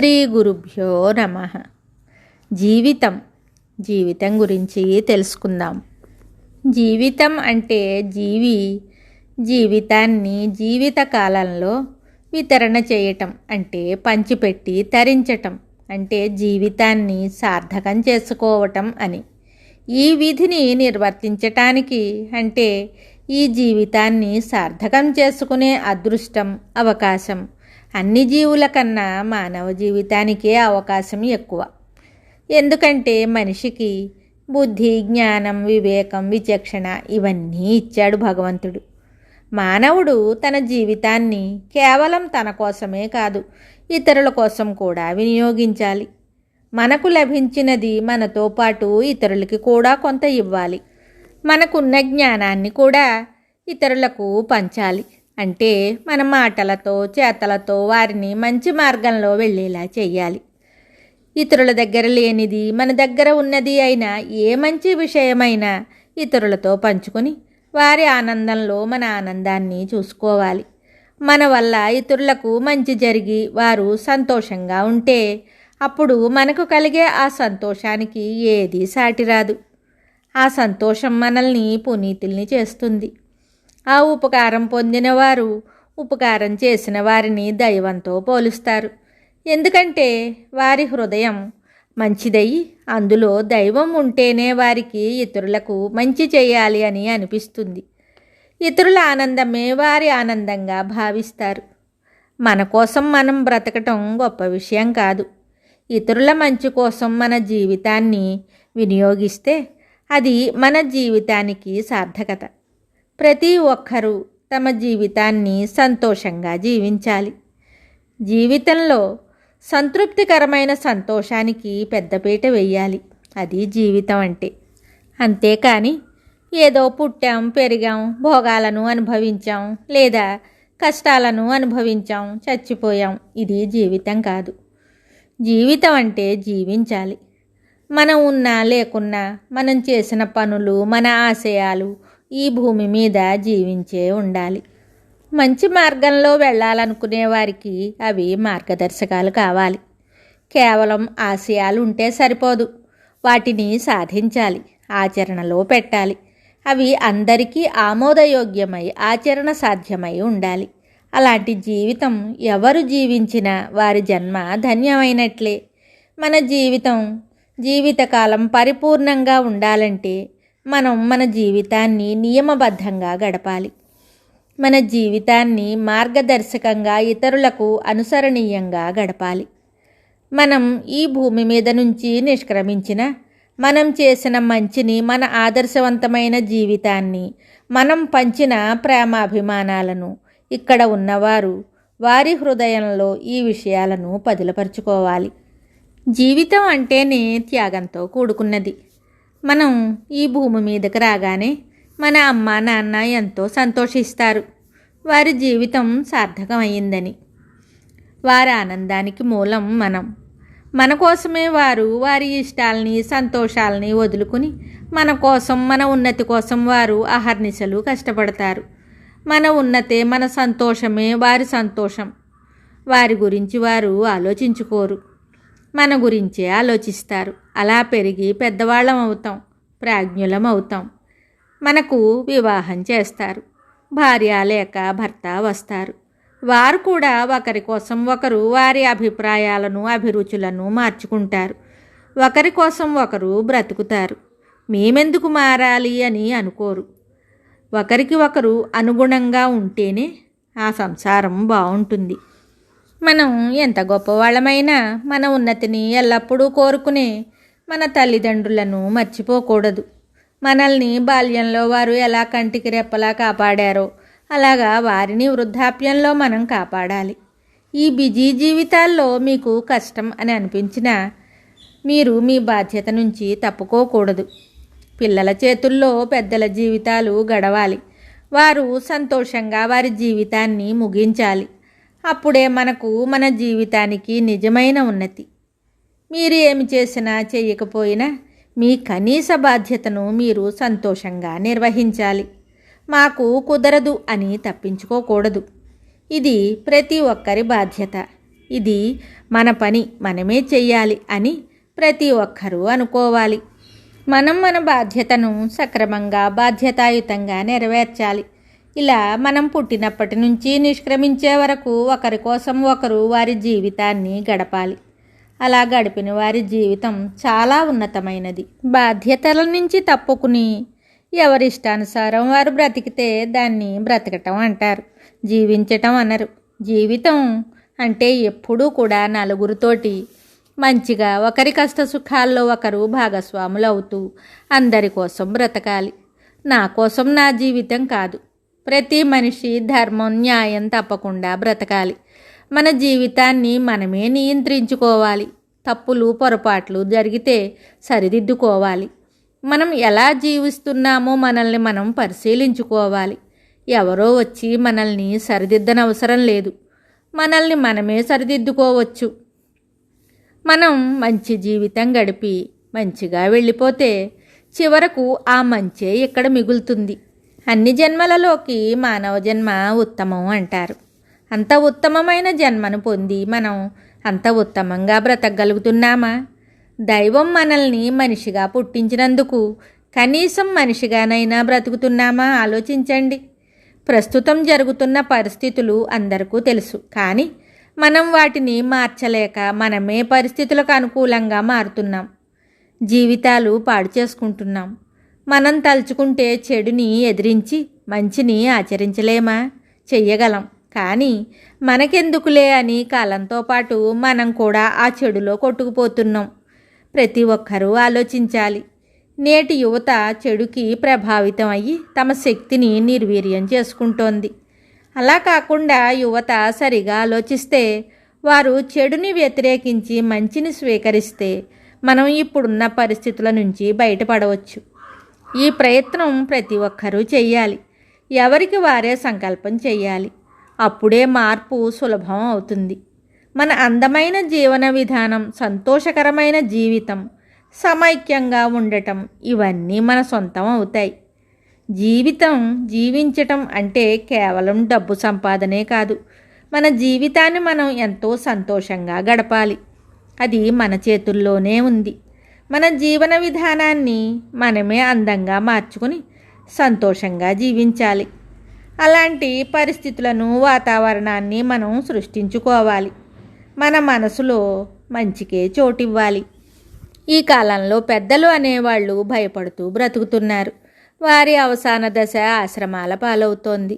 శ్రీ గురుభ్యో నమః. జీవితం గురించి తెలుసుకుందాం. జీవితం అంటే జీవితాన్ని జీవిత కాలంలో వితరణ చేయటం, అంటే పంచిపెట్టి తరించటం, అంటే జీవితాన్ని సార్థకం చేసుకోవటం అని. ఈ విధిని నిర్వర్తించటానికి, అంటే ఈ జీవితాన్ని సార్థకం చేసుకునే అదృష్టం, అవకాశం అన్ని జీవుల కన్నా మానవ జీవితానికే అవకాశం ఎక్కువ. ఎందుకంటే మనిషికి బుద్ధి, జ్ఞానం, వివేకం, విచక్షణ ఇవన్నీ ఇచ్చాడు భగవంతుడు. మానవుడు తన జీవితాన్ని కేవలం తన కోసమే కాదు, ఇతరుల కోసం కూడా వినియోగించాలి. మనకు లభించినది మనతో పాటు ఇతరులకి కూడా కొంత ఇవ్వాలి. మనకున్న జ్ఞానాన్ని కూడా ఇతరులకు పంచాలి. అంటే మన మాటలతో, చేతలతో వారిని మంచి మార్గంలో వెళ్ళేలా చెయ్యాలి. ఇతరుల దగ్గర లేనిది మన దగ్గర ఉన్నది అయినా ఏ మంచి విషయమైనా ఇతరులతో పంచుకొని వారి ఆనందంలో మన ఆనందాన్ని చూసుకోవాలి. మన వల్ల ఇతరులకు మంచి జరిగి వారు సంతోషంగా ఉంటే అప్పుడు మనకు కలిగే ఆ సంతోషానికి ఏదీ సాటిరాదు. ఆ సంతోషం మనల్ని పునీతుల్ని చేస్తుంది. ఆ ఉపకారం పొందిన వారు ఉపకారం చేసిన వారిని దైవంతో పోలుస్తారు. ఎందుకంటే వారి హృదయం మంచిదయ్యి అందులో దైవం ఉంటేనే వారికి ఇతరులకు మంచి చేయాలి అని అనిపిస్తుంది. ఇతరుల ఆనందమే వారి ఆనందంగా భావిస్తారు. మన కోసం మనం బ్రతకటం గొప్ప విషయం కాదు. ఇతరుల మంచి కోసం మన జీవితాన్ని వినియోగిస్తే అది మన జీవితానికి సార్థకత. ప్రతి ఒక్కరూ తమ జీవితాన్ని సంతోషంగా జీవించాలి. జీవితంలో సంతృప్తికరమైన సంతోషానికి పెద్దపీట వేయాలి. అది జీవితం అంటే. అంతేకాని ఏదో పుట్టాం, పెరిగాం, భోగాలను అనుభవించాం, లేదా కష్టాలను అనుభవించాం, చచ్చిపోయాం, ఇది జీవితం కాదు. జీవితం అంటే జీవించాలి. మనం ఉన్నా లేకున్నా మనం చేసిన పనులు, మన ఆశయాలు ఈ భూమి మీద జీవించే ఉండాలి. మంచి మార్గంలో వెళ్ళాలనుకునే వారికి అవి మార్గదర్శకాలు కావాలి. కేవలం ఆశయాలు ఉంటే సరిపోదు, వాటిని సాధించాలి, ఆచరణలో పెట్టాలి. అవి అందరికీ ఆమోదయోగ్యమై ఆచరణ సాధ్యమై ఉండాలి. అలాంటి జీవితం ఎవరు జీవించినా వారి జన్మ ధన్యమైనట్లే. మన జీవితకాలం పరిపూర్ణంగా ఉండాలంటే మనం మన జీవితాన్ని నియమబద్ధంగా గడపాలి. మన జీవితాన్ని మార్గదర్శకంగా, ఇతరులకు అనుసరణీయంగా గడపాలి. మనం ఈ భూమి మీద నుంచి నిష్క్రమించిన, మనం చేసిన మంచిని, మన ఆదర్శవంతమైన జీవితాన్ని, మనం పంచిన ప్రేమాభిమానాలను ఇక్కడ ఉన్నవారు వారి హృదయంలో ఈ విషయాలను పదిలపరుచుకోవాలి. జీవితం అంటేనే త్యాగంతో కూడుకున్నది. మనం ఈ భూమి మీదకి రాగానే మన అమ్మ నాన్న ఎంతో సంతోషిస్తారు, వారి జీవితం సార్థకమైందని. వారి ఆనందానికి మూలం మనం. మన కోసమే వారు వారి ఇష్టాలని, సంతోషాలని వదులుకుని మన కోసం, మన ఉన్నతి కోసం వారు అహర్నిశలు కష్టపడతారు. మన ఉన్నతే, మన సంతోషమే వారి సంతోషం. వారి గురించి వారు ఆలోచించుకోరు, మన గురించే ఆలోచిస్తారు. అలా పెరిగి పెద్దవాళ్ళం అవుతాం, ప్రాజ్ఞులం అవుతాం. మనకు వివాహం చేస్తారు, భార్య లేక భర్త వస్తారు. వారు కూడా ఒకరి కోసం ఒకరు వారి అభిప్రాయాలను, అభిరుచులను మార్చుకుంటారు. ఒకరి కోసం ఒకరు బ్రతుకుతారు. మేమెందుకు మారాలి అని అనుకోరు. ఒకరికి ఒకరు అనుగుణంగా ఉంటేనే ఆ సంసారం బాగుంటుంది. మనం ఎంత గొప్పవాళ్ళమైనా మన ఉన్నతిని ఎల్లప్పుడూ కోరుకునే మన తల్లిదండ్రులను మర్చిపోకూడదు. మనల్ని బాల్యంలో వారు ఎలా కంటికి రెప్పలా కాపాడారో అలాగా వారిని వృద్ధాప్యంలో మనం కాపాడాలి. ఈ బిజీ జీవితాల్లో మీకు కష్టం అని అనిపించినా మీరు మీ బాధ్యత నుంచి తప్పుకోకూడదు. పిల్లల చేతుల్లో పెద్దల జీవితాలు గడవాలి. వారు సంతోషంగా వారి జీవితాన్ని ముగించాలి. అప్పుడే మనకు, మన జీవితానికి నిజమైన ఉన్నతి. మీరు ఏమి చేసినా చేయకపోయినా మీ కనీస బాధ్యతను మీరు సంతోషంగా నిర్వహించాలి. మాకు కుదరదు అని తప్పించుకోకూడదు. ఇది ప్రతి ఒక్కరి బాధ్యత. ఇది మన పని మనమే చెయ్యాలి అని ప్రతి ఒక్కరూ అనుకోవాలి. మనం మన బాధ్యతను సక్రమంగా బాధ్యతాయుతంగా నెరవేర్చాలి. ఇలా మనం పుట్టినప్పటి నుంచి నిష్క్రమించే వరకు ఒకరి కోసం ఒకరు వారి జీవితాన్ని గడపాలి. అలా గడిపిన వారి జీవితం చాలా ఉన్నతమైనది. బాధ్యతల నుంచి తప్పుకుని ఎవరిష్టానుసారం వారు బ్రతికితే దాన్ని బ్రతకటం అంటారు, జీవించటం అనరు. జీవితం అంటే ఎప్పుడూ కూడా నలుగురితోటి మంచిగా ఒకరి కష్ట సుఖాల్లో ఒకరు భాగస్వాములు అవుతూ అందరి కోసం బ్రతకాలి. నా కోసం నా జీవితం కాదు. ప్రతి మనిషి ధర్మం న్యాయం తప్పకుండా బ్రతకాలి. మన జీవితాన్ని మనమే నియంత్రించుకోవాలి. తప్పులు పొరపాట్లు జరిగితే సరిదిద్దుకోవాలి. మనం ఎలా జీవిస్తున్నామో మనల్ని మనం పరిశీలించుకోవాలి. ఎవరో వచ్చి మనల్ని సరిదిద్దనవసరం లేదు. మనల్ని మనమే సరిదిద్దుకోవచ్చు. మనం మంచి జీవితం గడిపి మంచిగా వెళ్ళిపోతే చివరకు ఆ మంచే ఇక్కడ మిగులుతుంది. అన్ని జన్మలలోకి మానవ జన్మ ఉత్తమం అంటారు. అంత ఉత్తమమైన జన్మను పొంది మనం అంత ఉత్తమంగా బ్రతకగలుగుతున్నామా? దైవం మనల్ని మనిషిగా పుట్టించినందుకు కనీసం మనిషిగానైనా బ్రతుకుతున్నామా ఆలోచించండి. ప్రస్తుతం జరుగుతున్న పరిస్థితులు అందరికీ తెలుసు, కానీ మనం వాటిని మార్చలేక మనమే పరిస్థితులకు అనుకూలంగా మారుతున్నాం. జీవితాలు పాడు చేసుకుంటున్నాం. మనం తలుచుకుంటే చెడుని ఎదిరించి మంచిని ఆచరించలేమా? చెయ్యగలం, కానీ మనకెందుకులే అని కాలంతో పాటు మనం కూడా ఆ చెడులో కొట్టుకుపోతున్నాం. ప్రతి ఒక్కరూ ఆలోచించాలి. నేటి యువత చెడుకి ప్రభావితం అయ్యి తమ శక్తిని నిర్వీర్యం చేసుకుంటోంది. అలా కాకుండా యువత సరిగా ఆలోచిస్తే, వారు చెడుని వ్యతిరేకించి మంచిని స్వీకరిస్తే మనం ఇప్పుడున్న పరిస్థితుల నుంచి బయటపడవచ్చు. ఈ ప్రయత్నం ప్రతి ఒక్కరూ చెయ్యాలి. ఎవరికి వారే సంకల్పం చెయ్యాలి. అప్పుడే మార్పు సులభం అవుతుంది. మన అందమైన జీవన విధానం, సంతోషకరమైన జీవితం, సమైక్యంగా ఉండటం ఇవన్నీ మన సొంతం అవుతాయి. జీవించటం అంటే కేవలం డబ్బు సంపాదనే కాదు. మన జీవితాన్ని మనం ఎంతో సంతోషంగా గడపాలి. అది మన చేతుల్లోనే ఉంది. మన జీవన విధానాన్ని మనమే అందంగా మార్చుకుని సంతోషంగా జీవించాలి. అలాంటి పరిస్థితులను, వాతావరణాన్ని మనం సృష్టించుకోవాలి. మన మనసులో మంచికే చోటివ్వాలి. ఈ కాలంలో పెద్దలు అనేవాళ్ళు భయపడుతూ బ్రతుకుతున్నారు. వారి అవసాన దశ ఆశ్రమాల పాలవుతోంది.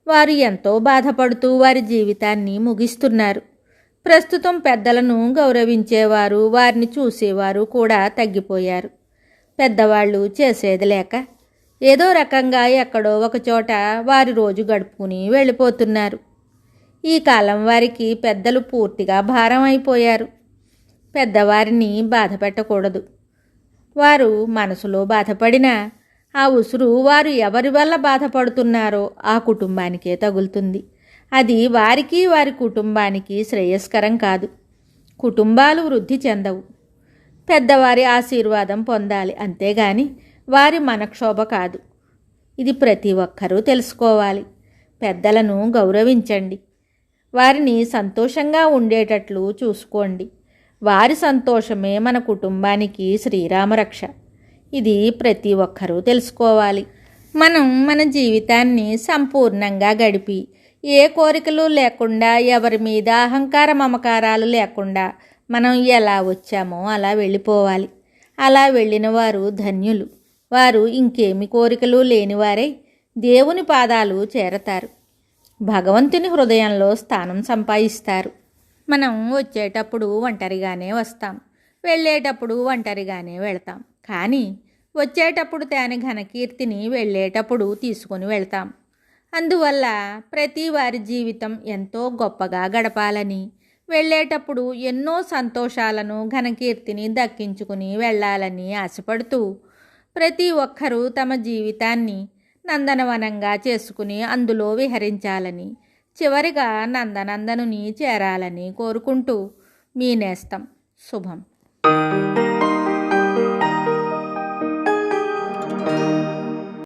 వారు ఎంతో బాధపడుతూ వారి జీవితాన్ని ముగిస్తున్నారు. ప్రస్తుతం పెద్దలను గౌరవించేవారు, వారిని చూసేవారు కూడా తగ్గిపోయారు. పెద్దవాళ్ళు చేసేది లేక ఏదో రకంగా ఎక్కడో ఒకచోట వారి రోజు గడుపుకుని వెళ్ళిపోతున్నారు. ఈ కాలం వారికి పెద్దలు పూర్తిగా భారం అయిపోయారు. పెద్దవారిని బాధ పెట్టకూడదు. వారు మనసులో బాధపడినా ఆ ఉసురు వారు ఎవరి వల్ల బాధపడుతున్నారో ఆ కుటుంబానికే తగులుతుంది. అది వారికి, వారి కుటుంబానికి శ్రేయస్కరం కాదు. కుటుంబాలు వృద్ధి చెందవు. పెద్దవారి ఆశీర్వాదం పొందాలి, అంతేగాని వారి మనక్షోభ కాదు. ఇది ప్రతి ఒక్కరూ తెలుసుకోవాలి. పెద్దలను గౌరవించండి. వారిని సంతోషంగా ఉండేటట్లు చూసుకోండి. వారి సంతోషమే మన కుటుంబానికి శ్రీరామరక్ష. ఇది ప్రతి ఒక్కరూ తెలుసుకోవాలి. మనం మన జీవితాన్ని సంపూర్ణంగా గడిపి ఏ కోరికలు లేకుండా, ఎవరి మీద అహంకార మమకారాలు లేకుండా మనం ఎలా వచ్చామో అలా వెళ్ళిపోవాలి. అలా వెళ్ళిన వారు ధన్యులు. వారు ఇంకేమి కోరికలు లేనివారై దేవుని పాదాలు చేరతారు. భగవంతుని హృదయంలో స్థానం సంపాదిస్తారు. మనం వచ్చేటప్పుడు ఒంటరిగానే వస్తాం, వెళ్ళేటప్పుడు ఒంటరిగానే వెళ్తాం. కానీ వచ్చేటప్పుడు తేని ఘనకీర్తిని వెళ్ళేటప్పుడు తీసుకొని వెళ్తాం. అందువల్ల ప్రతి వారి జీవితం ఎంతో గొప్పగా గడపాలని, వెళ్ళేటప్పుడు ఎన్నో సంతోషాలను, ఘనకీర్తిని దక్కించుకుని వెళ్ళాలని ఆశపడుతూ ప్రతి ఒక్కరూ తమ జీవితాన్ని నందనవనంగా చేసుకుని అందులో విహరించాలని, చివరిగా నందనందనుని చేరాలని కోరుకుంటూ మీ నేస్తం. శుభం.